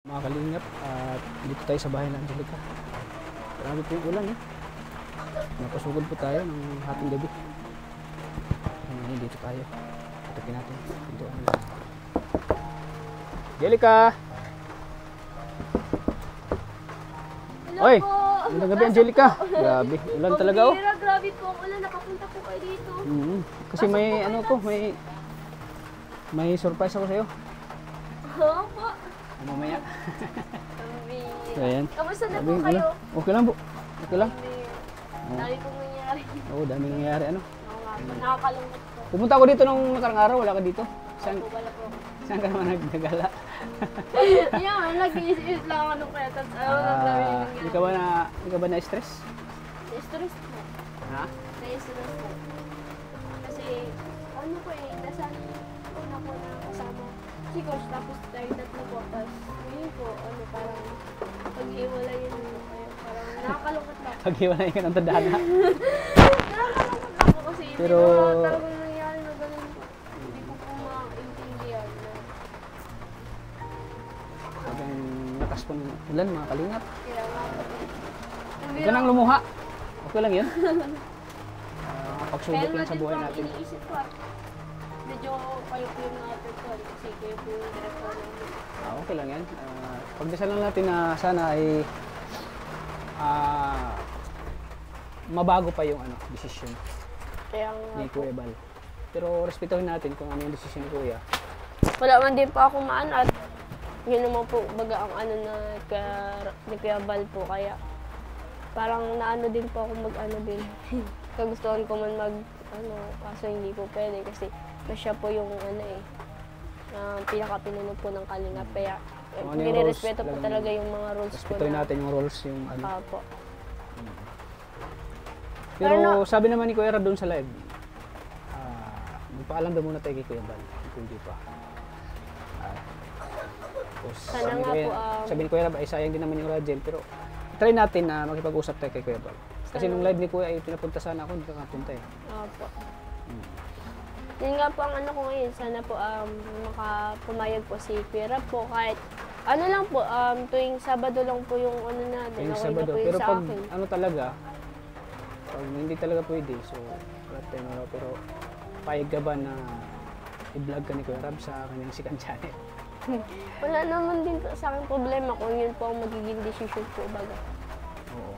Mga kalingap, at dito tayo sa bahay ng Angelica. Marami po yung ulan eh. Napasugod po tayo ng hating gabi. Ngayon dito tayo. Tutupin natin. Dito ang Angelica! Hello Oy! po! Magandang gabi, Angelica. Grabe, ulan talaga oh. Grabe po ang ulan. Nakapunta po kayo dito. Kasi may ano ko, may surprise ako sa'yo. Oo po. Mamaya. Amazing. Ayan. Kamusta na po Sabi, kayo? Okay lang po. Okay lang. Dami pong nangyari. Oo, dami nangyayari ano. Oo nga po. Nakakalungkot po. Pumunta ako dito nung nakarang araw, wala ka dito. Saan, Wala po. saan ka naman nagdagala? Yan, nag-iisip lang ako nung kaya. Tapos ano, Hindi ka ba na-stress? Na-stress po. Ha? Na-stress po. Kasi, ano po eh, nasaan ko na po na kasama si Coach. Tapos tayo tatlo po. Tapos, yun po, ano, parang pag-iwala yun po kayo. Parang nakakalungkot lang. Pag-iwalay ka ng tadhana. Nakakalungkot lang po kasi Pero, hindi naman talagang nangyari na ganun po. Hindi ko po maintindihan na sabihin, lakas po ng ulan, mga kalingap. kaya nga po. Huwag ka nang lumuha. Okay lang yun. Kaya Pagsubok nga lang sa din buhay po ang natin. iniisip ko. Medyo kayo po yung na-apektuhan kasi kayo po yung director namin. Okay lang yan. Pagdasal lang natin na sana ay mabago pa yung desisyon Kaya nga ni po. Kuya Bal. Pero respetuhin natin kung ano yung desisyon ni Kuya. Wala man din po ako maano at yun naman po baga ang ano na ni Kuya Bal po kaya parang naano din po ako mag-ano din. Kagustuhan ko man mag ano kaso hindi po pwede kasi siya po yung ano eh pinaka-pinuno po ng Kalingap kaya Kung ano yung nire-respeto rules, po talaga yung mga rules po Respetuhin na natin yung rules, yung ano. po. Pero Pero sabi naman ni Kuya Rab doon sa live, magpaalam daw muna tayo kay Kuya Bal, kung hindi pa. Tapos, Sana nga po, sabi ni Kuya Rab, ay sayang din naman yung Rajel, pero try natin na makipag-usap tayo kay Kuya Bal. Kasi nung live ni Kuya ay pinapunta sana ako, hindi ka nakapunta eh. Opo. Yun nga po ang ano ko ngayon. Sana po makapumayag po si Kuya Rab po. Kahit ano lang po, tuwing Sabado lang po yung ano natin. Yung Okay na Sabado. po yun Pero sa pag akin. ano talaga, pag hindi talaga pwede, so wala tayo maraw. Pero payag ka ba na i-vlog ka ni Kuya Rab sa kanyang second channel? Wala naman din po sa akin problema kung yun po ang magiging decision po baga. Oo.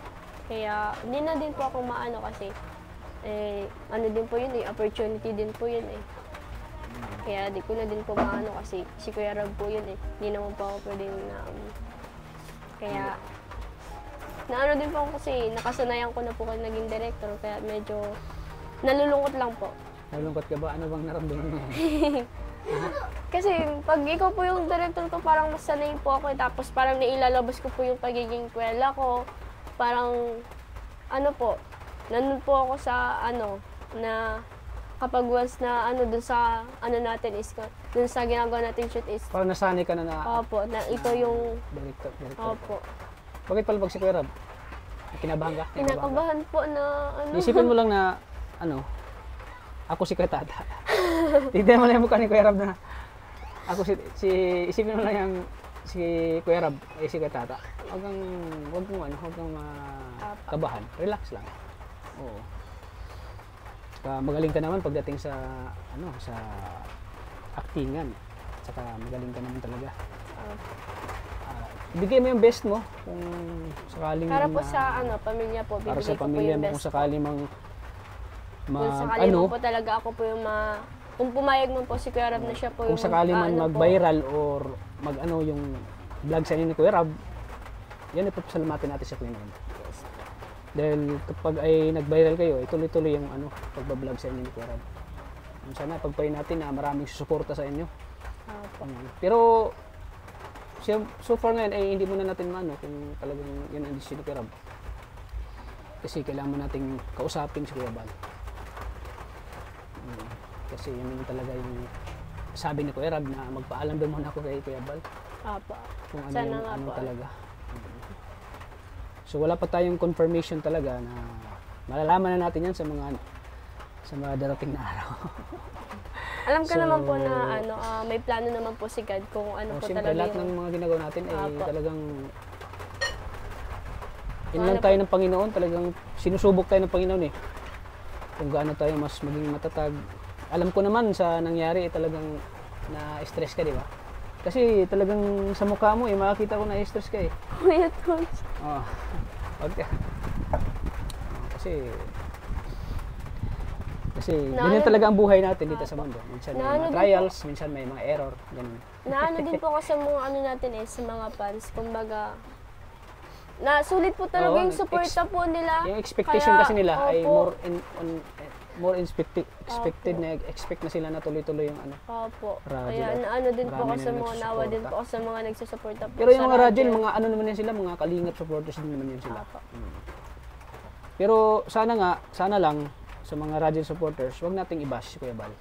Kaya hindi na din po ako maano kasi ano din po yun eh, opportunity din po yun eh. Kaya di ko na din po maano kasi si Kuya Rab po yun eh. Hindi naman po ako pwede na kaya naano din po ako kasi nakasanayan ko na po kayo naging director kaya medyo nalulungkot lang po. Nalungkot ka ba? Ano bang naramdaman mo? Kasi pag ikaw po yung director ko parang mas sanay po ako eh. Tapos parang nailalabas ko po yung pagiging kwela ko. Parang ano po, nandun po ako sa ano na kapag once na ano dun sa ano natin is dun sa ginagawa natin shoot is Parang nasanay ka na opo, na ikaw yung director. opo. Bakit palabag si Kuya Rab? Kinabahan ka? Kinakabahan po na ano. Isipin mo lang na, ako si Kuya Tata. Tignan mo lang yung mukha ni Kuya Rab na, ako isipin mo lang yung si Kuya Rab, si Kuya Tata. Huwag kang kabahan. Relax lang. Oo. Saka magaling ka naman pagdating sa, sa actingan. Saka magaling ka naman talaga. Ibigay mo yung best mo kung sakaling Para po sa pamilya po, para bibigay sa ko po pamilya yung mo best kung sakaling kung sakali man po talaga ako po yung kung pumayag man po si Kuya Rab na siya po kung yung sakali man mag-viral or yung vlog sa inyo ni Kuya Rab, yan ipapasalamatin natin sa Kuya Rab. Dahil kapag ay nag-viral kayo, tuloy-tuloy yung pagbablog sa inyo ni Kuya Rab. Sana pagpayin natin na maraming susuporta sa inyo. Pero so far ngayon ay hindi muna natin kung talagang yun ang decision ni Kuya Rab. Kasi kailangan mo nating kausapin si Kuya Bal. Kasi yun naman talaga yung sabi ni Kuya Rab na magpaalam daw muna ako kay Kuya Bal. Opo. Kung ano Sana yung nga po. talaga. So wala pa tayong confirmation talaga na malalaman na natin yan sa mga darating na araw. Alam ko So, naman po na may plano naman po si God kung ano po Siyempre, talaga lahat ng yung... mga ginagawa natin ay Apo. talagang Ano inlang tayo ng Panginoon, talagang sinusubok tayo ng Panginoon eh. Kung gaano tayo mas maging matatag. Alam ko naman sa nangyari talagang na-stress ka, di ba? Kasi talagang sa mukha mo makakita ko na-stress ka eh. Kuya Tol. Oh. Okay. Kasi ganyan talaga ang buhay natin dito sa mundo. Minsan may mga trials, minsan may mga error, ganun. Naano din po kasi mga ano natin sa mga fans, kumbaga, sulit po talaga Oo, yung suporta po nila. Yung expectation Kaya, kasi nila ay opo. expected na expect na sila na tuloy-tuloy yung ano. Opo. Radyo Kaya at naano din po marami ako sa na mga nawa din nagsusuporta. po ako sa mga nagsusuporta po Pero yung sa mga radyo, radyo. mga ano naman yan sila, mga kalingap supporters din naman yan sila. Opo. Pero sana lang sa mga radyo supporters, wag nating i-bash si Kuya Bal.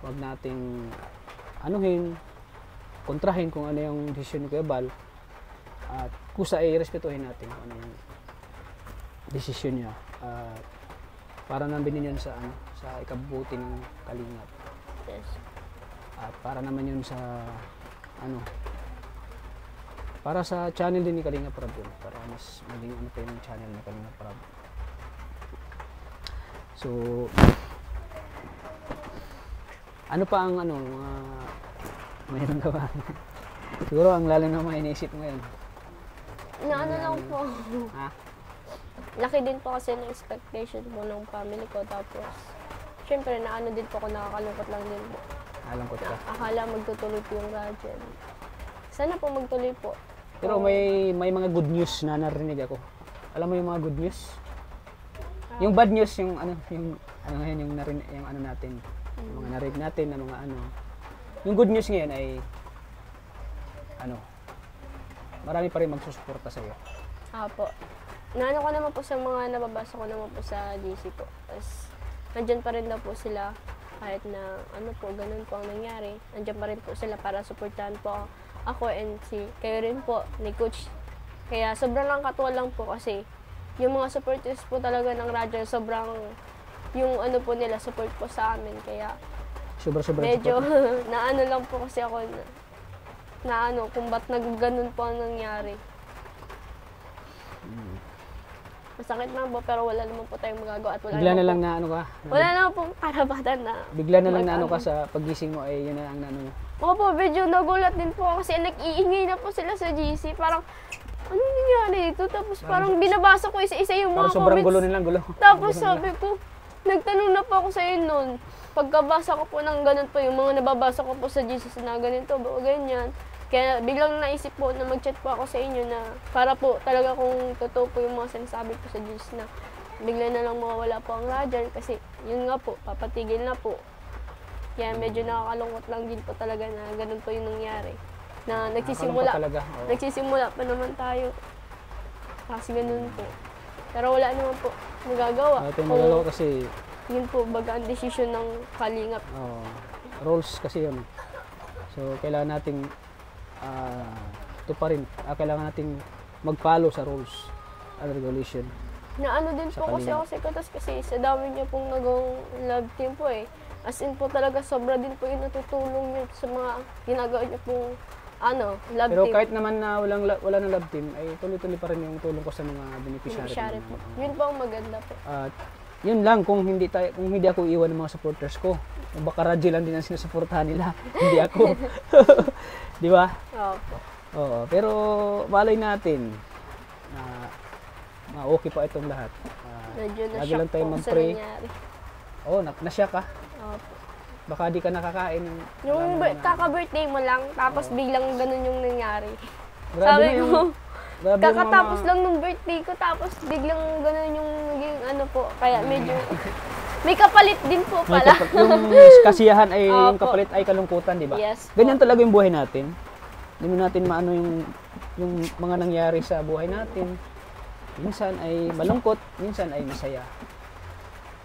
Wag nating anuhin, kontrahin kung ano yung desisyon ni Kuya Bal. At kusa ay respetuhin natin kung ano yung desisyon niya. Para naman din yun sa ikabubuti ng kalingap. Yes. At para naman yun sa para sa channel din ni Kalingap Rab yun. Para mas maging ano pa yung channel ni Kalingap Rab. So ano pa ang mga mayroong gawa? Siguro ang lalim na mga iniisip mo ngayon. Naano lang po. Ha? Laki din po kasi ng expectation po ng family ko. Tapos, syempre, naano din po ako, nakakalungkot lang din po. Nalangkot ka. Akala magtutuloy po yung radyo. Sana po magtuloy po. Pero may mga good news na narinig ako. Alam mo yung mga good news? Yung bad news, yung ngayon, yung natin, yung mga narinig natin na mga Yung good news ngayon ay marami pa rin magsusuporta sa iyo. Apo. Naano ko naman po sa mga nababasa ko naman po sa GC po. Tapos, nandyan pa rin daw po sila kahit na ganun po ang nangyari. Nandyan pa rin po sila para suportahan po ako and kayo rin po ni Coach. Kaya sobrang lang katuwa lang po kasi yung mga supporters po talaga ng radyo, sobrang yung po nila support po sa amin. Kaya Sobra-sobra medyo support. naano lang po kasi ako na kung ba't ganun po ang nangyari. Masakit lang po pero wala naman po tayong magagawa at Bigla na lang na wala naman pong karapatan na bigla na lang na ka sa pagising mo ay yun na ang Opo, medyo nagulat din po ako kasi nag-iingay na po sila sa GC. Parang, ano nangyari dito? Tapos parang binabasa ko isa-isa yung mga parang sobrang gulo comments. nilang gulo. Tapos sabi ko, nagtanong na po ako sa iyo noon. Pagkabasa ko po ng ganun po, yung mga nababasa ko po sa GC na ganito, ganyan. Kaya biglang naisip po na mag-chat po ako sa inyo na para po talaga kung totoo po yung mga sinasabi po sa GC na bigla na lang mawawala po ang radyo kasi yun nga po, papatigil na po. Kaya medyo nakakalungkot lang din po talaga na ganun po yung nangyari. Na nagsisimula pa naman tayo. Kasi ganun po. Pero wala naman po magagawa. Ito yung magagawa kasi yun po, baga ang desisyon ng kalingap. rules kasi yun. So, kailangan nating tuparin. Kailangan nating mag-follow sa rules and regulation. Na ano din Sa po kasi kalingap. ako sa Katas kasi sa dami niya pong nagawang love team po eh. As in po talaga sobra din po yung natutulong niya sa mga ginagawa niya pong love Pero team. kahit naman na wala na love team, ay tuloy-tuloy pa rin yung tulong ko sa mga beneficiary. Beneficiary po. Yun po ang maganda po. At yun lang, kung hindi ako iwan ng mga supporters ko, baka radyo lang din ang sinusuportahan nila, hindi ako. Di ba? Opo. Oo, pero malay natin na okay pa itong lahat. Medyo lagi lang na-shock tayo po sa mag-pray. nangyari. Oo, nasya ka. Opo. Baka di ka nakakain. Yung kaka-birthday mo lang, tapos biglang ganun yung nangyari. Grabe Sabi na yung, ko, grabe yung kakatapos lang nung birthday ko, tapos biglang ganun yung naging po. Kaya medyo, may kapalit din po may pala. yung kasiyahan ay yung Opo. kapalit ay kalungkutan, di ba? Yes po. Ganyan talaga yung buhay natin. Hindi mo natin maano yung mga nangyari sa buhay natin. Minsan ay malungkot, minsan ay masaya.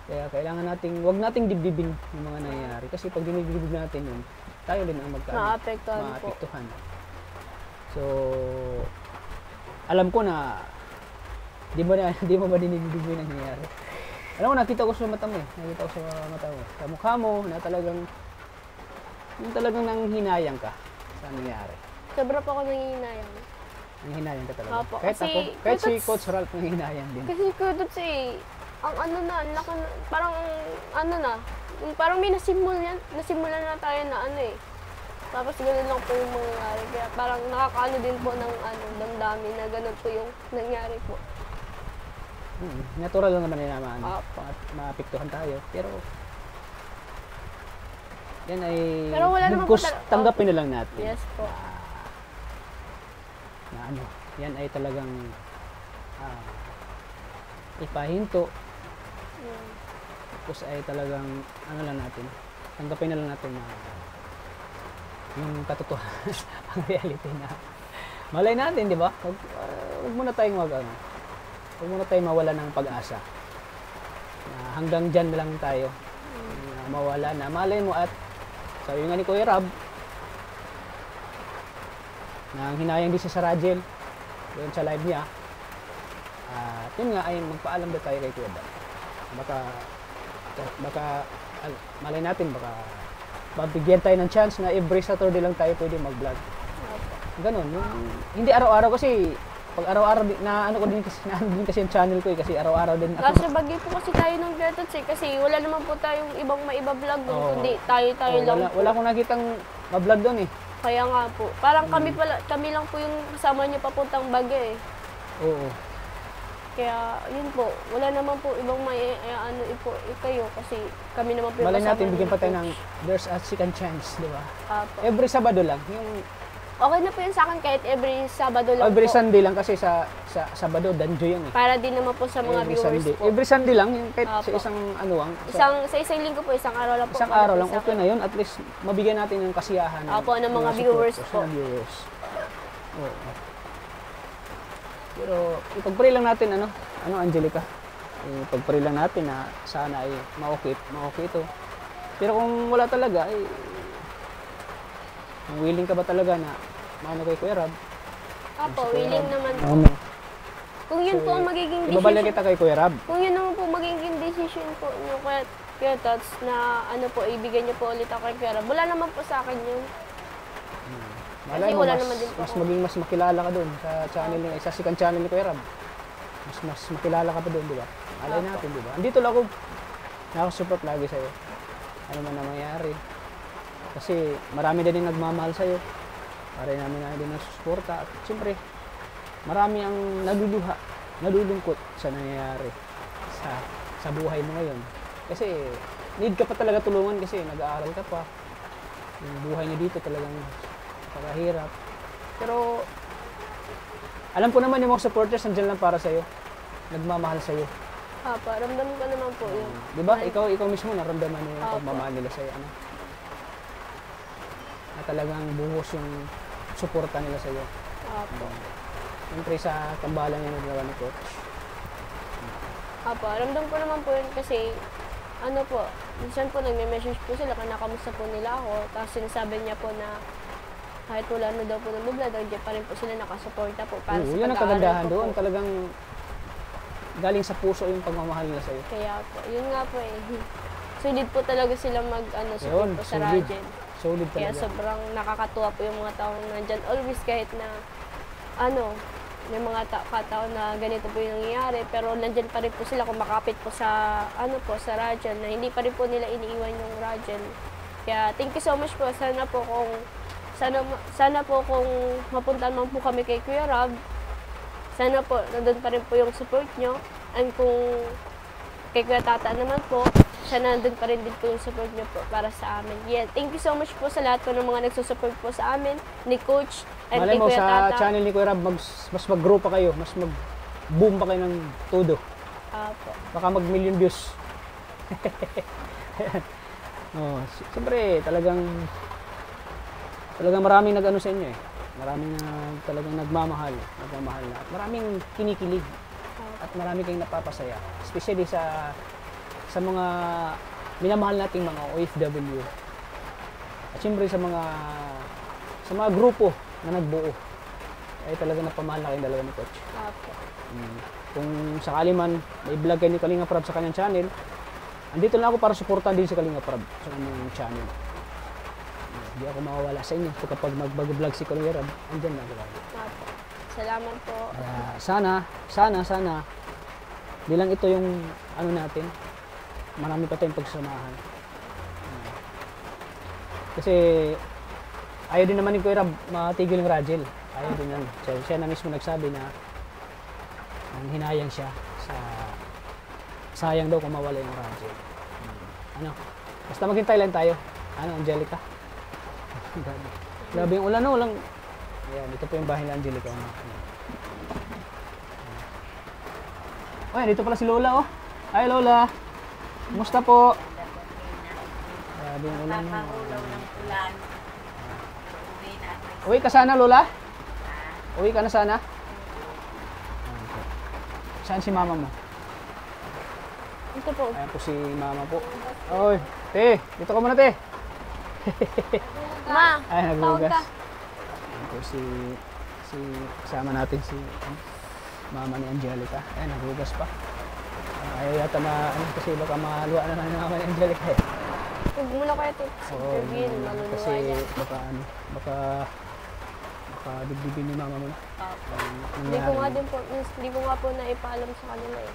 Kaya kailangan wag nating dibdibin yung mga nangyayari. Kasi pag dinidibdib natin yun, tayo din ang maapektuhan. So, alam ko na, di mo ba dinidibdib yung nangyayari? Alam mo, nakita ko sa mata mo eh. Nakita ko sa mata mo. Sa mukha mo na talagang Yung talagang nanghinayang ka sa nangyari. Sobra po ako nangihinayang. Nanghinayang ka talaga. Opo, Kahit kasi ako, kahit si Kuya Coach Ralph nanghinayang din. Kasi Kudots ang ano na, parang ano na, yung parang may nasimulan na tayo na ano eh. Tapos gano'n lang po yung mangyayari. Kaya parang nakakaano din po ng damdamin na gano'n po yung nangyari po. Natural lang naman na Opo. maapektuhan tayo. Pero yan ay Pero wala naman po tanggapin na lang natin. Yes po. Na ano, yan ay talagang ipahinto. Tapos ay talagang ano lang natin, tanggapin na lang natin na yung katotohanan, ang reality na malay natin, di ba? Huwag muna tayong huwag muna tayong mawala ng pag-asa. Hanggang dyan na lang tayo. Mawala na. Malay mo at sabi nga ni Kuya Rab, nang hinayang din siya sa Rajel, doon sa live niya. At yun nga ay magpaalam na tayo kay Kuya Rab. Baka malay natin, baka mabigyan tayo ng chance na every Saturday lang tayo pwede mag-vlog. Ganon. Hindi araw-araw kasi pag araw-araw na ano ko din kasi yung channel ko kasi araw-araw din ako. Nasa bagay po kasi tayo ng Kudots kasi wala naman po tayong ibang maiba-vlog doon, kundi tayo lang po. Wala akong nakitang ma-vlog doon eh. Kaya nga po. Parang kami lang po yung kasama niyo papuntang Bagay eh. Oo. Kaya yun po, wala naman po ibang kayo kasi kami naman po yung Malay kasama natin, bigyan pa tayo niyo. ng there's a second chance, di ba? Apo. Every Sabado lang. Yung Okay na po yun sa akin kahit every Sabado lang every po. Sunday lang kasi sa Sabado, danjo yan eh. Para din naman po sa mga Every viewers Sunday. po. Every Sunday lang, yung kahit sa Apo. isang Sa isang linggo po, isang araw lang po. isang araw lang, okay na yun. At least, mabigyan natin yung kasiyahan. Apo, ng mga support viewers sa po. mga viewers. Oo. Pero, ipag-pray lang natin, Angelica? Ipag-pray lang natin na sana ay ma-okay ito. Pero kung wala talaga, ay willing ka ba talaga na maano kay Kuya Rab? Apo, willing naman po. Amen. Kung yun po ang magiging Ibabalik decision. kita kay Kuya Rab. Kung yun naman po magiging decision po nyo, Kuya Tots, na ibigay niyo po ulit ako kay Kuya Rab, wala naman po sa akin yun. Malay Kasi mo, wala naman din po mas ako. maging mas makilala ka doon sa channel niya, sa second channel ni Kuya Rab. Mas makilala ka pa doon, di ba? Malay Apo. natin, di ba? Andito lang ako, nakasupport lagi sa'yo. Ano man na mangyari. Kasi marami din yung nagmamahal sa'yo. Marami namin na din nagsusuporta. At siyempre, marami ang nalulungkot sa nangyayari sa buhay mo ngayon. Kasi need ka pa talaga tulungan kasi nag-aaral ka pa. Yung buhay niyo dito talagang napakahirap. Pero alam ko naman yung mga supporters nandiyan lang para sa'yo. Nagmamahal sa'yo. Apo, ramdam ko naman po yun. Di ba? Ikaw mismo naramdaman mo yung Opo. pagmamahal nila sa'yo. Na talagang buhos yung suporta nila sa'yo. Apo. Siyempre sa tambalan yung nagawa ni Coach. Apo, ramdam ko naman po yun kasi minsan po nagme-message po sila kung nakamusta po nila ako. Tapos sinasabi niya po na kahit wala na daw po ng bubla, nandiyan pa rin po sila nakasuporta po para sa Yun ang pag-aaral kagandahan ko doon. po. Talagang galing sa puso yung pagmamahal nila sa'yo. Kaya po, yun nga po eh. Sulit po talaga sila support Yun, po sa solid. Rajen. Solid Kaya talaga. sobrang nakakatuwa po yung mga taong nandyan. Always kahit na may mga kataon na ganito po yung nangyayari, pero nandyan pa rin po sila kumakapit po sa sa Rajen, na hindi pa rin po nila iniiwan yung Rajen. Kaya thank you so much po. Sana po kung mapuntahan man po kami kay Kuya Rab, sana po nandun pa rin po yung support nyo. And kung kay Kuya Tata naman po, sana nandun pa rin din po yung support nyo po para sa amin. Yeah, thank you so much po sa lahat po ng mga nagsusupport po sa amin, ni Coach, and Malay kay mo Kuya sa Tata. channel ni Kuya Rab, mas mag-grow pa kayo. Mas mag-boom pa kayo ng todo. Apo. Baka mag-million views. Siyempre, talagang maraming nag-ano sa inyo eh. Maraming talagang nagmamahal na. At maraming kinikilig. At marami kayong napapasaya. Especially sa mga minamahal nating mga OFW. At siyempre sa mga grupo na nagbuo. Ay talaga napamahal na kayong dalawa ni Coach. Apo. Kung sakali man may vlog kayo ni Kalinga Prab sa kanyang channel, andito lang ako para suportahan din si Kalinga Prab sa kanyang channel. Hindi ako mawawala sa inyo. So kapag mag-vlog si Kuya Rab, andyan na. Grabe. Opo. Salamat po. Kaya sana, di lang ito yung ano natin, marami pa tayong pagsamahan. Kasi ayaw din naman ni Kuya Rab matigil yung Rajel. Ayaw din yan. So, siya na mismo nagsabi na hinayang siya sa sayang daw kung mawala yung Rajel. Ano? Basta maghintay lang tayo. Ano, Angelica? Grabe yung ulan, no? Walang... Ayan, ito po yung bahay ni Angelica. Oh, dito pala si Lola, oh. Hi, Lola. Kumusta po? Grabe yung ulan, no? Uwi ka sana, Lola? Uwi ka na sana? Saan si mama mo? Ito po. Ayan po si mama po. Oy, te, dito ka muna, te. Ma, Ay, tawag naghugas. ka. Ayan po si kasama natin si mama ni Angelica. Ayan, naghugas pa. Ayaw yata kasi baka maluwa na ng mama ni Angelica eh. Huwag mo na kaya ito. Oo, Interview, kasi maluluwa niya. baka dibdibin ni mama mo na. Hindi ko nga din po, hindi ko nga po naipaalam sa kanila eh.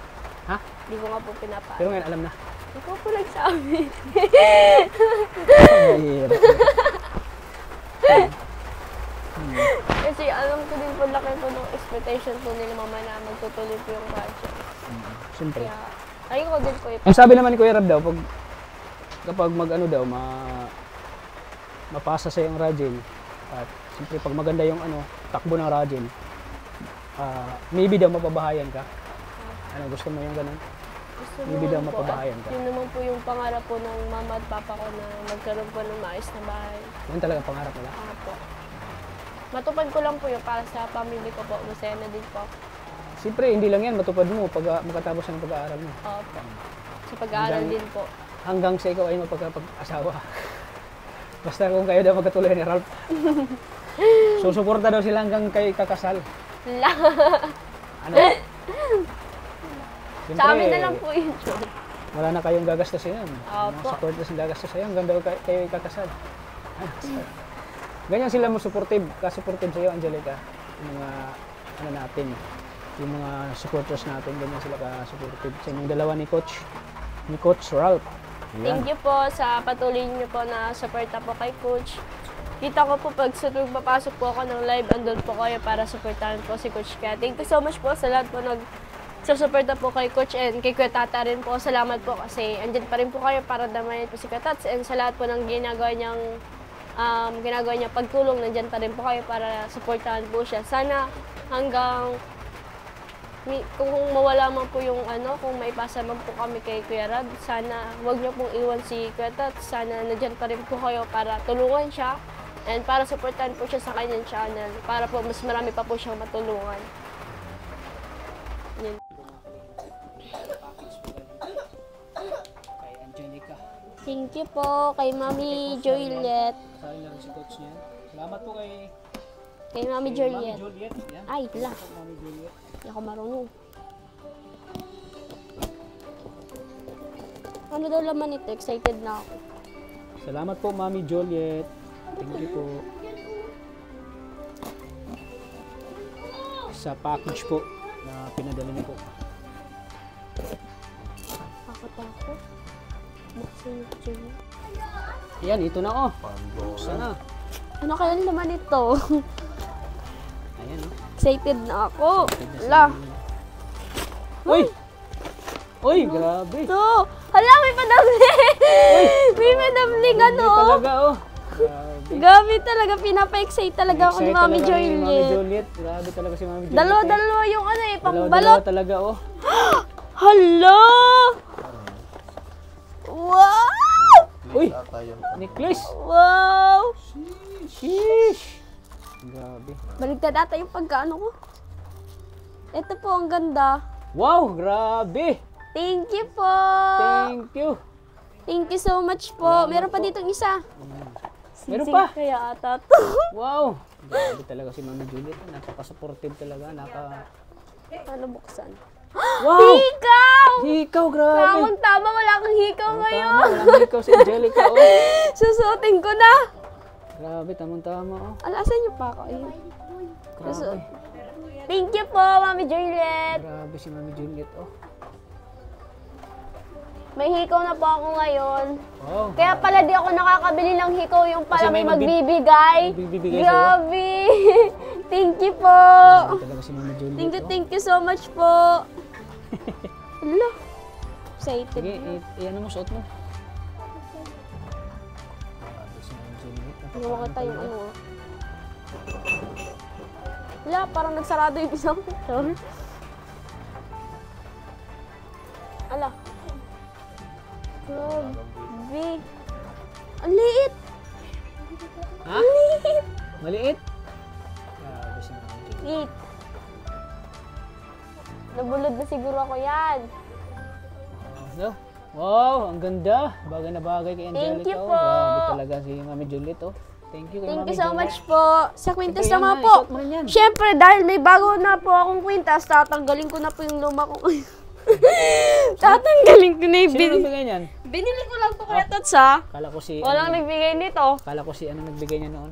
Ha? Hindi ko nga po pinapaalam. Pero ngayon alam na. Ikaw po nagsabi. Mahirap. Kasi alam ko din po, laki po ng expectation po nila mama na magtutuloy po yung project. Siyempre. Kaya, ayun ko din po Ang sabi naman ni Kuya Rab daw, kapag mag-ano daw, mapasa sa yung Rajel, at siyempre pag maganda yung takbo ng Rajel, maybe daw mapabahayan ka. Ano, gusto mo yung ganun? Gusto Maybe daw naman po, mapabahayan ka. yun naman po yung pangarap po ng mama at papa ko na magkaroon po ng maayos na bahay. Yun talaga pangarap nila. Po. Matupad ko lang po yun para sa family ko po. Masaya na din po. Siyempre, hindi lang yan, matupad mo pag makatapos ng pag-aaral mo. Opo. Sa pag-aaral din po. Hanggang sa ikaw ay mapagkapag-asawa. Basta kung kayo daw magkatuloy ni Ralph. Susuporta daw sila hanggang kayo kakasal. Ano? Siyempre, Sa amin na lang po yun. wala na kayong gagastusin yan. Opo. Mga support na sila gastos sa'yo hanggang daw kayo ikakasal. Ganyan sila mo supportive, ka-supportive sa'yo, Angelica. Yung mga, natin, yung mga supporters natin, ganyan sila ka-supportive. Sa inyong dalawa ni Coach Ralph. Thank you po sa patuloy niyo po na suporta po kay Coach. Kita ko po pag papasok po ako ng live, andun po kayo para supportahan po si Coach Kaya. Thank you so much po sa lahat po nagsusuporta po kay Coach and kay Kuya Tata rin po. Salamat po kasi andyan pa rin po kayo para damayan po si Kuya Tats and sa lahat po ng ginagawa niya pagtulong, nandyan pa rin po kayo para supportahan po siya. Sana hanggang kung mawala man po yung kung maipasa man po kami kay Kuya Rab, sana wag niyo pong iwan si Kuya Tats. Sana nandyan pa rin po kayo para tulungan siya and para supportahan po siya sa kanyang channel para po mas marami pa po siyang matulungan. Yun. Kay Angelica. Thank you po kay Mami Juliet. Sabi na rin si Coach niya. Salamat po kay Kay Mami Juliet. Juliet. Yan. Ay, la. Mami Juliet. Hindi ako marunong. Ano daw laman ito? Excited na ako. Salamat po, Mami Juliet. Thank you po. Sa package po na pinadala niyo po. Takot. Buksan yung Juliet. Yan, ito na oh. Buksan na. Ano kaya laman ito? Ayan oh. Excited na ako. Excited na si- La. Uy! Uy, grabe. Ito. Hala, may padamling. May padamling Hindi talaga oh. Grabe. Gabi talaga. Pinapa-excite talaga ako ni Excited Mami talaga ni Mami Juliet. Juliet. Grabe talaga si Mami Juliet. Dalawa-dalawa yung Dalawa-dalawa pangbalot. talaga oh. Hala! Wow! Uy! Necklace! Wow! Sheesh! Grabe. Baligtad ata yung pagkaano ko. Ito po, ang ganda. Wow! Grabe! Thank you po! Thank you! Thank you so much po. Meron pa ditong isa. Meron Sisig pa? kaya ata to. Wow! Grabe talaga si Mami Juliet. Napaka-supportive talaga. Paano buksan? Wow! Hikaw! Hikaw, grabe! Tama, wala kang hikaw ngayon. Tama, walang hikaw si Angelica. Oh. Susuotin ko na. Grabe, tamang-tama oh. Alasan niyo pa ako. Ayun. Grabe. Thank you po, Mami Juliet. Grabe si Mami Juliet oh. May hikaw na po ako ngayon. Wow. Kaya pala di ako nakakabili ng hikaw, yung pala Kasi may may magbibigay. magbibigay Grabe. Thank you po. Grabe talaga si Mami Juliet oh. Thank you so much po. Hala. Excited. Sige, ano mo, suot mo. Grabe si Mami Juliet. Gawa ka tayong ano. Wala, parang nagsarado yung isang picture. Ala. Grabe. Ang liit. Ha? Ang liit. Maliit? Grabe si Mami Juliet. Liit. Nabulod na siguro ako yan. So, wow, ang ganda. Bagay na bagay kay Angelica. Thank you oh. po. Grabe talaga si Mami Juliet oh. Thank you kay Thank Mami you so Juliet. much po. Sa kwintas Siyempre, naman yan, po. isuot mo rin yan. Siyempre, dahil may bago na po akong kwintas, tatanggalin ko na po yung luma ko. Tatanggalin ko na yung Sino nagbigay niyan? Binili ko lang po kaya Tots ha. Kala ko si Walang ano, nagbigay nito. kala ko si ano nagbigay niya noon.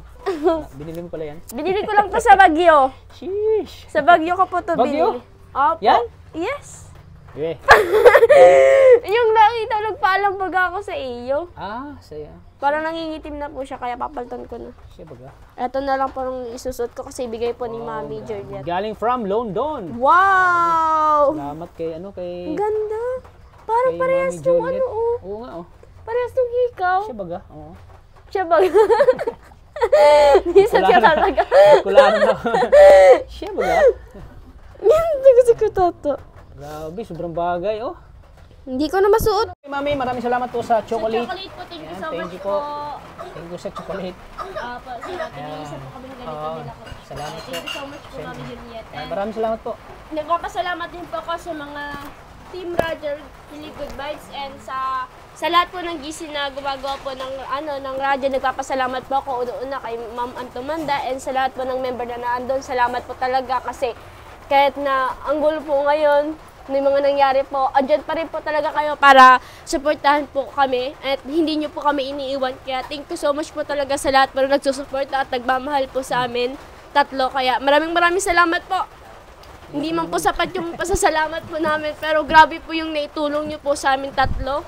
Binili mo pala yan? Binili ko lang to sa Baguio. Sheesh. Sa Baguio ko po to Baguio? binili. Opo. Yan? Yes. Eh. Yung nakita, nagpaalam baga ako sa iyo. Ah, saya. Parang nangingitim na po siya, kaya papalitan ko na. Siya baga. Ito na lang po yung isusot ko kasi bigay po ni Mami Juliet. Galing from London. Wow! Salamat kay ano kay Ang ganda. Parang kay parehas Mami nung Juliet. ano oh. Oo nga oh. Parehas nung hikaw. Siya baga. Oo. Siya ba? Minsan ka talaga. Kulaan na. Siya baga. Ganda kasi ko toto. Grabe, sobrang bagay oh. Hindi ko na masuot. Hey, Mami, maraming salamat po sa chocolate. Chocolate po, thank you Ayan, so thank much you po. Thank you sa chocolate. Po, isa po kami ganito Oo, nila ko. salamat po. Thank you so much po, Mami Juliet. Ayan, maraming salamat po. Nagpapasalamat din po ako sa mga Team Roger, Philip Good Vibes, and sa lahat po ng GC na gumagawa po ng radyo. Nagpapasalamat po ako una kay Ma'am Antomanda, and sa lahat po ng member na naandun. Salamat po talaga kasi kahit na ang gulo po ngayon, may mga nangyari po, andyan pa rin po talaga kayo para suportahan po kami at hindi nyo po kami iniiwan. Kaya thank you so much po talaga sa lahat po na nagsusuporta at nagmamahal po sa amin tatlo. Kaya maraming salamat po. Hindi man po sapat yung pasasalamat po namin, pero grabe po yung naitulong nyo po sa amin tatlo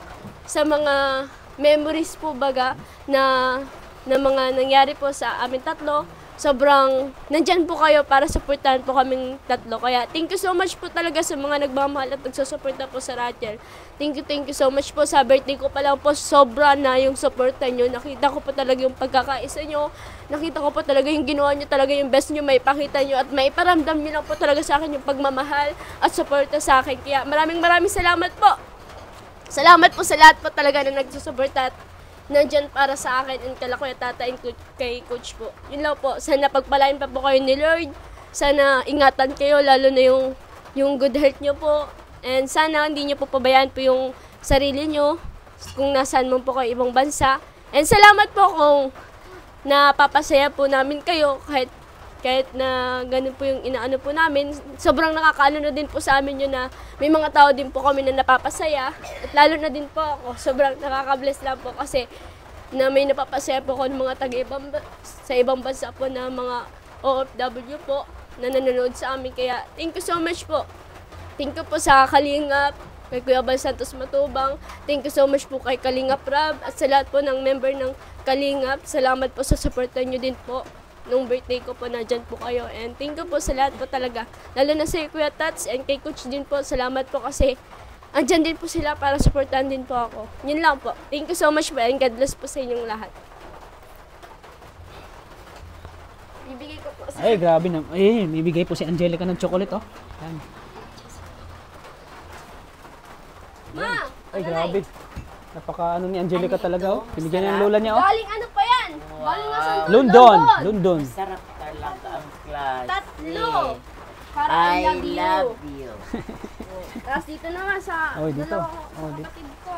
sa mga memories po baga na mga nangyari po sa amin tatlo. Sobrang nandyan po kayo para suportahan po kaming tatlo. Kaya thank you so much po talaga sa mga nagmamahal at nagsusuporta po sa Rachel. Thank you so much po. Sa birthday ko pa lang po, sobra na yung suporta nyo. Nakita ko po talaga yung pagkakaisa nyo. Nakita ko po talaga yung ginawa nyo, talaga yung best nyo, may pakita nyo at may paramdam nyo lang po talaga sa akin yung pagmamahal at suporta sa akin. Kaya maraming salamat po. Salamat po sa lahat po talaga na nagsusuporta at nandyan para sa akin and kala Kuya Tata and kay Coach po. Yun lang po. Sana pagpalain pa po kayo ni Lord. Sana ingatan kayo, lalo na yung good health nyo po. And sana hindi nyo po pabayaan po yung sarili nyo kung nasaan man po kayo ibang bansa. And salamat po kung napapasaya po namin kayo kahit na ganun po yung inaano po namin. Sobrang nakakaano na din po sa amin yun na may mga tao din po kami na napapasaya. At lalo na din po ako, sobrang nakaka-bless lang po kasi na may napapasaya po ako ng mga sa ibang bansa po na mga OFW po na nanonood sa amin. Kaya thank you so much po. Thank you po sa Kalingap, kay Kuya Bal Santos Matubang. Thank you so much po kay Kalingap Rab at sa lahat po ng member ng Kalingap. Salamat po sa suporta nyo din po. Nung birthday ko po, nandyan po kayo. And thank you po sa lahat po talaga. Lalo na sa Kuya Tats and kay Coach din po. Salamat po kasi andyan din po sila para supportan din po ako. Yun lang po. Thank you so much po and God bless po sa inyong lahat. Bibigay ko po sa... Ay, grabe na. Ay, bibigay po si Angelica ng chocolate oh. Yan. Ma! Ay, grabe. Napaka ano ni Angelica talaga oh. Binigyan niya ng lola niya oh. Galing ano pa yan? Galing nga sa London. Sarap talaga ang klase. Tatlo! Para I love you. Tapos dito naman sa Oh, dito. dalawa Oh, dito. kapatid ko.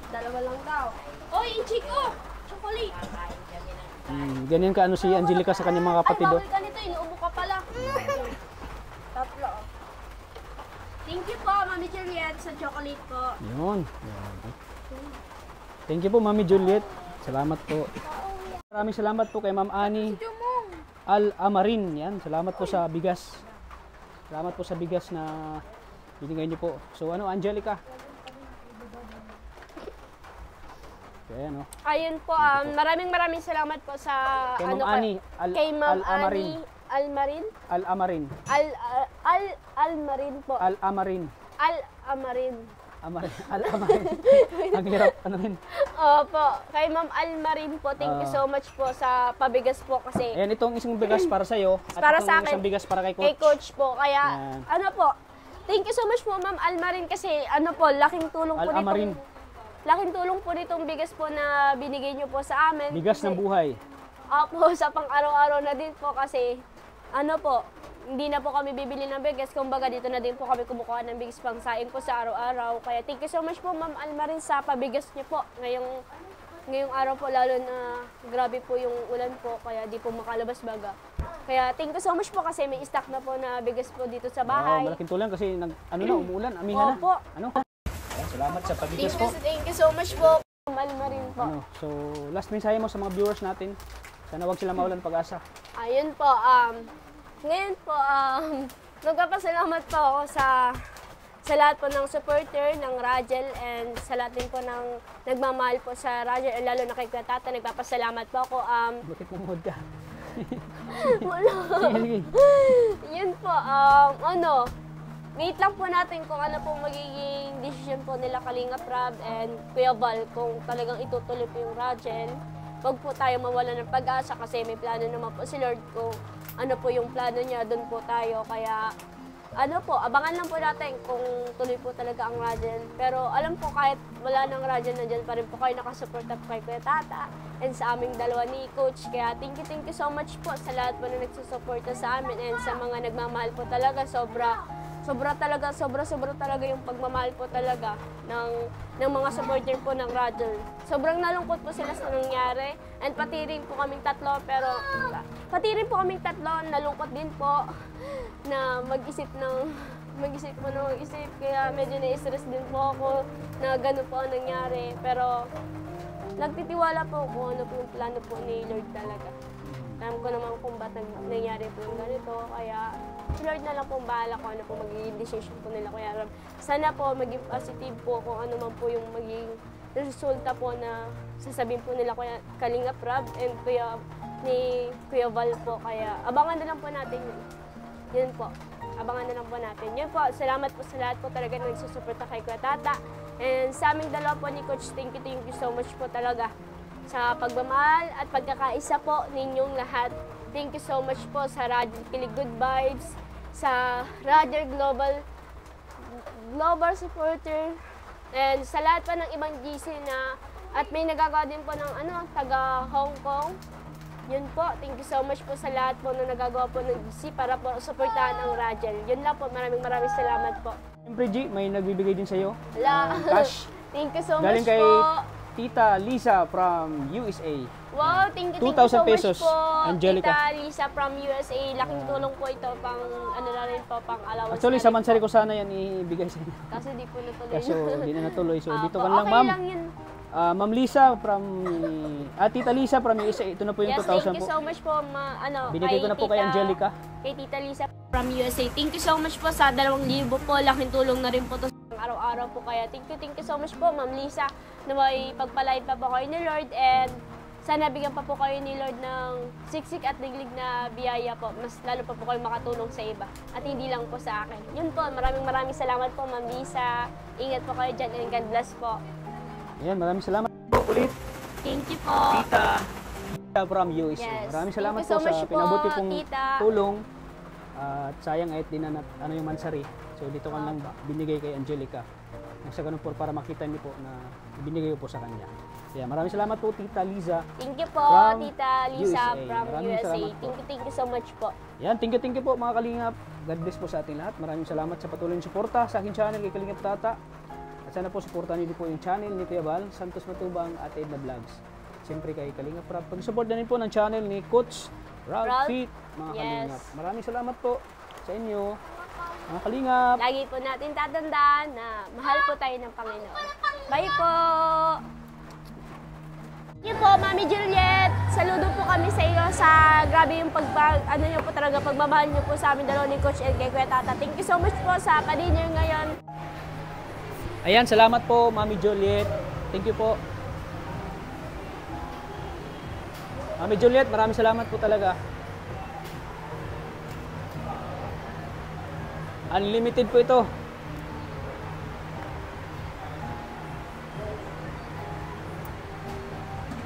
Dalawa lang daw. Oy, yung Chico! Chocolate! Ganyan ka ano si Angelica sa kanyang mga kapatid oh. Ay, bawal ka nito. Inuubo ka pala. Tatlo. Thank you po, Mami Juliet, sa chocolate po. Yun. Grabe. Thank you po, Mami Juliet. Salamat po. Maraming salamat po kay Ma'am Ani Al-Amarin. Yan, salamat po sa bigas. Salamat po sa bigas na binigay niyo po. So ano, Angelica? Okay, ano? Ayun po, maraming salamat po sa Kay Ma'am ano Ani kay Ma'am Al-Amarin. Ani Almarin. Al-Amarin. Almarin po. Al-Amarin. Alamarin. Al-Amarin. Ang hirap, ano rin. Opo, kay Ma'am Almarin po, thank you so much po sa pabigas po kasi Ayan, itong isang bigas para sa'yo. At Para itong sa akin. isang bigas para kay kay Coach. Coach po. Kaya, Yan. ano po, thank you so much po Ma'am Almarin kasi ano po, laking tulong po Al-Amarin. laking tulong po nitong bigas po na binigay niyo po sa amin. Bigas ng buhay. Opo, sa pang-araw-araw na din po kasi, ano po, hindi na po kami bibili ng bigas. Kumbaga, dito na din po kami kumukuha ng bigas pang saing po sa araw-araw. Kaya thank you so much po, Ma'am Almarin, sa pabigas niyo po. Ngayong araw po, lalo na grabe po yung ulan po, kaya di po makalabas baga. Kaya thank you so much po kasi may stock na po na bigas po dito sa bahay. Malaking tulong kasi umuulan. Amihan na. Opo. Ano? Ayan, salamat sa pabigas po. Thank you so much po, Ma'am Almarin po. Ano, so, last mensahe mo sa mga viewers natin. Sana wag sila mawalan pag-asa. Ayun po, ngayon po, nagpapasalamat po ako sa lahat po ng supporter ng Rajel and sa lahat din po ng nagmamahal po sa Rajel, lalo na kay Kuya Tata, nagpapasalamat po ako. Bakit pumuhod ka? Wala. Sige. Yun po, wait lang po natin kung ano po magiging decision po nila Kalinga Prab and Kuya Val kung talagang itutuloy po yung Rajel. Huwag po tayo mawala ng pag-asa kasi may plano naman po si Lord kung ano po yung plano niya, doon po tayo. Kaya ano po, abangan lang po natin kung tuloy po talaga ang Rajel. Pero alam po kahit wala ng Rajel, nandiyan pa rin po kayo nakasuporta po kay Kuya Tata and sa aming dalawa ni Coach. Kaya thank you so much po sa lahat po na nagsusuporta sa amin and sa mga nagmamahal po talaga. Sobra talaga yung pagmamahal po talaga ng mga supporter po ng Rajel. Sobrang nalungkot po sila sa nangyari and pati rin po kaming tatlo nalungkot din po na mag-isip kaya medyo na-stress din po ako na gano'n po ang nangyari. Pero nagtitiwala po kung ano po yung plano po ni Lord talaga. Alam ko naman kung ba't nangyari po yung ganito, kaya si Lord na lang po bahala kung ano po magiging decision po nila. Kaya sana po maging positive po kung ano man po yung magiging resulta po na sasabihin po nila Kuya Kalinga Prab and Kuya Val po. Kaya abangan na lang po natin yun. Yun po, abangan na lang po natin. Yun po, salamat po sa lahat po talaga na nagsusuporta kay Kuya Tata. And sa aming dalawa po ni Coach, thank you so much po talaga sa pagmamahal at pagkakaisa po ninyong lahat. Thank you so much po sa Rajel Kilig Good Vibes, sa Rajel Global supporter, and sa lahat pa ng ibang GC na at may nagagawa din po ng taga Hong Kong. Yun po, thank you so much po sa lahat po na nagagawa po ng GC para po suportahan ang Rajel. Yun lang po, maraming salamat po. Siyempre, G, may nagbibigay din sa'yo. Cash. Thank you so Galing much kay po. Tita Lisa from USA. Wow, thank you 2,000 so pesos, much po, Angelica. Tita Lisa from USA. Laking tulong po ito, pang na rin po, pang allowance. Actually, na sa rin Mansari po. ko sana yan ibigay sa inyo. Kaso di po natuloy. Kaso di na natuloy. So, dito ka Okay lang, ma'am. lang yun. Ma'am Lisa from... Tita Lisa from USA. Ito na po yung Yes, 2,000 thank you po. so much po, Binigay ko na po kay Angelica. Kay Tita Lisa from USA. Thank you so much po sa 2,000 po. Laking tulong na rin po to araw-araw po. Kaya thank you so much po, Ma'am Lisa, na may pagpalain pa po kayo ni Lord and sana bigyan pa po kayo ni Lord ng siksik at liglig na biyaya po. Mas lalo pa po kayo makatulong sa iba at hindi lang po sa akin. Yun po, maraming salamat po, Ma'am Lisa. Ingat po kayo dyan and God bless po. Ayan, maraming salamat po ulit. Thank you po. Tita from USA. Yes. Maraming salamat Thank you so po much sa po, pinabuti pong Tita. tulong. At sayang ay di na yung Mansari. So dito ka lang binigay kay Angelica. Nasa ganun po para makita niyo po na binigay ko po sa kanya. Kaya maraming salamat po, Tita Liza. Thank you po, From Tita Lisa USA. from Maraming USA. salamat po. Thank you so much po. Yan, thank you po mga Kalingap. God bless po sa ating lahat. Maraming salamat sa patuloy na suporta sa aking channel kay Kalingap Tata. At sana po suportahan niyo din po yung channel ni Kuya Val, Santos Matubang at Edna Vlogs. Siyempre kay Kalingap Rap. Pag-support na rin po ng channel ni Coach Ralph Fit, mga Yes. Kalingap. Maraming salamat po sa inyo, mga Kalingap. Lagi po natin tatandaan na mahal po tayo ng Panginoon. Bye po! Thank you po, Mami Juliet. Saludo po kami sa iyo sa grabe yung ano niyo po talaga, pagmamahal niyo po sa amin dalawa ni Coach and kay Kuya Tata. Thank you so much po sa pa-dinner ngayon. Ayan, salamat po, Mami Juliet. Thank you po. Mami Juliet, maraming salamat po talaga. Unlimited po ito.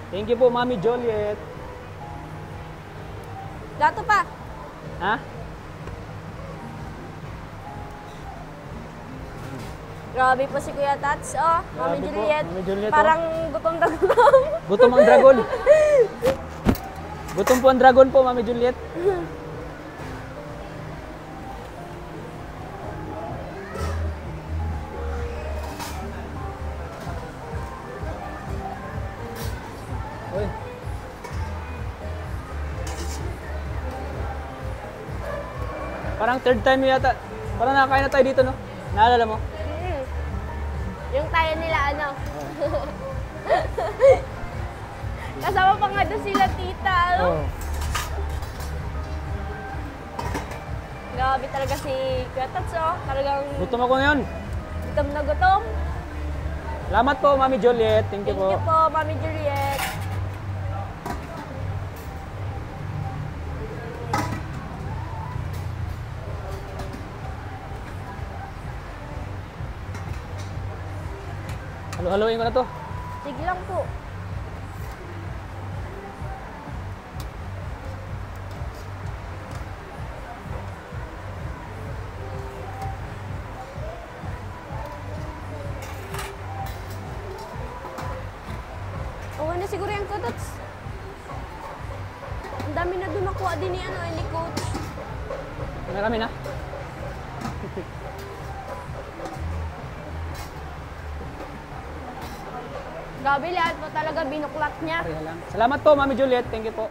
Thank you po, Mami Juliet. Gato pa. Ha? Grabe po si Kuya Tats. Oh, Mami Grabe po, Juliet. Mami Juliet, Parang gutom na gutom. Gutom ang dragon. Gutom po ang dragon po, Mami Juliet. Uy. Parang third time yata. Parang nakakain na tayo dito, no? Naalala mo? Yung tayo nila ano. Kasama pa nga doon sila tita. Ano? Oo. Grabe talaga si Kuya Tats. Oh. Talagang Gutom ako ngayon. gutom na gutom. Salamat po, Mami Juliet. Thank you Thank po. you po, Mami Juliet. Halo-haloin ko na to. Sige lang po. Okay na siguro yung Kuya Tats. Ang dami na doon nakuha din ni, ano, ni Coach. Marami na. Grabe lahat po talaga binuklat niya. Pareha lang. Salamat po, Mami Juliet. Thank you po.